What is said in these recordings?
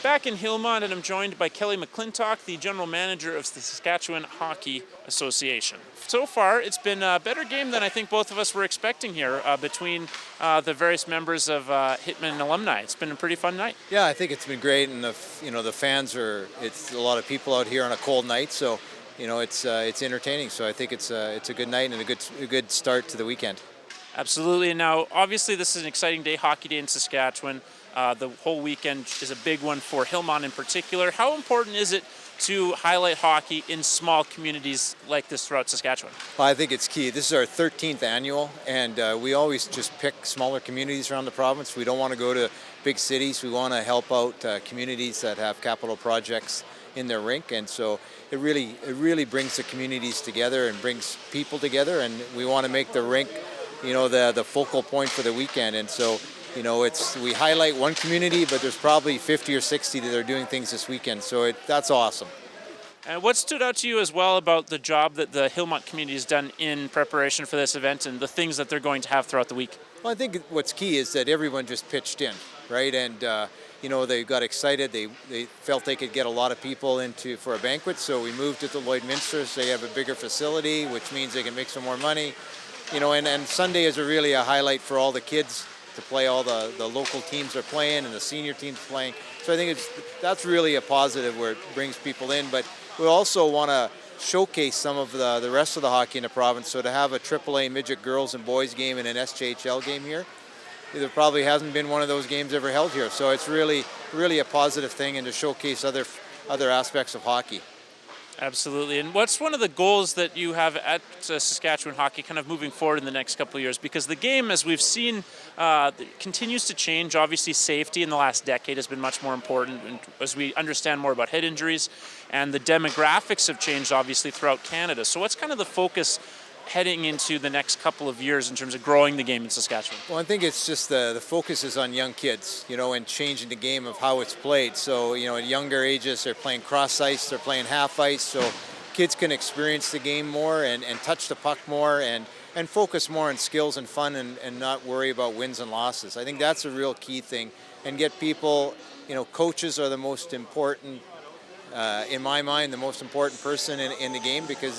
back in Hillmont, and I'm joined by Kelly McClintock, the general manager of the Saskatchewan Hockey Association. So far, it's been a better game than I think both of us were expecting here between the various members of Hitman alumni. It's been a pretty fun night. Yeah, I think it's been great, and the fans are. It's a lot of people out here on a cold night, so it's entertaining. So I think it's a good night and a good start to the weekend. Absolutely. And now, obviously, this is an exciting day, Hockey Day in Saskatchewan. The whole weekend is a big one for Hillmont in particular. How important is it to highlight hockey in small communities like this throughout Saskatchewan? Well, I think it's key. This is our 13th annual, and we always just pick smaller communities around the province. We don't want to go to big cities. We want to help out communities that have capital projects in their rink, and so it really brings the communities together and brings people together, and we want to make the rink the focal point for the weekend. And so we highlight one community, but there's probably 50 or 60 that are doing things this weekend, so that's awesome. And what stood out to you as well about the job that the Hillmont community has done in preparation for this event and the things that they're going to have throughout the week? Well, I think what's key is that everyone just pitched in, right? And they got excited. They felt they could get a lot of people for a banquet, so we moved it to Lloydminster, so they have a bigger facility, which means they can make some more money. And Sunday is really a highlight for all the kids to play. All the local teams are playing and the senior teams playing. So I think that's really a positive where it brings people in. But we also want to showcase some of the rest of the hockey in the province. So to have a AAA midget girls and boys game and an SJHL game here, there probably hasn't been one of those games ever held here. So it's really a positive thing, and to showcase other aspects of hockey. Absolutely. And what's one of the goals that you have at Saskatchewan Hockey kind of moving forward in the next couple of years? Because the game, as we've seen, continues to change. Obviously, safety in the last decade has been much more important as we understand more about head injuries, and the demographics have changed, obviously, throughout Canada. So what's kind of the focus heading into the next couple of years in terms of growing the game in Saskatchewan? Well, I think it's just the focus is on young kids, and changing the game of how it's played. So, at younger ages, they're playing cross ice, they're playing half ice, so kids can experience the game more and touch the puck more and focus more on skills and fun and not worry about wins and losses. I think that's a real key thing. And get people, coaches are the most important, in my mind, the most important person in the game, because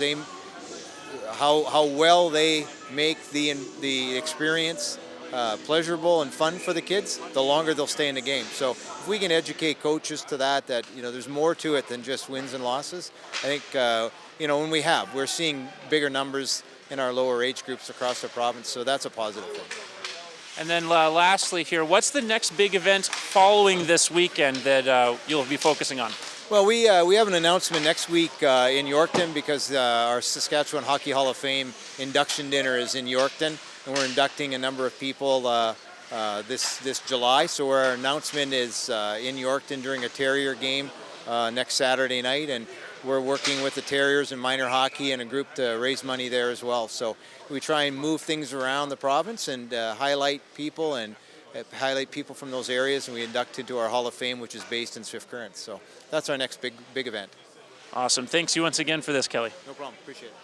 how well they make the experience pleasurable and fun for the kids, the longer they'll stay in the game. So if we can educate coaches to that there's more to it than just wins and losses. I think we're seeing bigger numbers in our lower age groups across the province, so that's a positive thing. And then lastly here, what's the next big event following this weekend that you'll be focusing on? Well, we have an announcement next week in Yorkton, because our Saskatchewan Hockey Hall of Fame induction dinner is in Yorkton, and we're inducting a number of people this July. So our announcement is in Yorkton during a Terrier game next Saturday night, and we're working with the Terriers and minor hockey and a group to raise money there as well. So we try and move things around the province and highlight people from those areas, and we induct into our Hall of Fame, which is based in Swift Current. So that's our next big event. Awesome. Thanks you once again for this, Kelly. No problem. Appreciate it.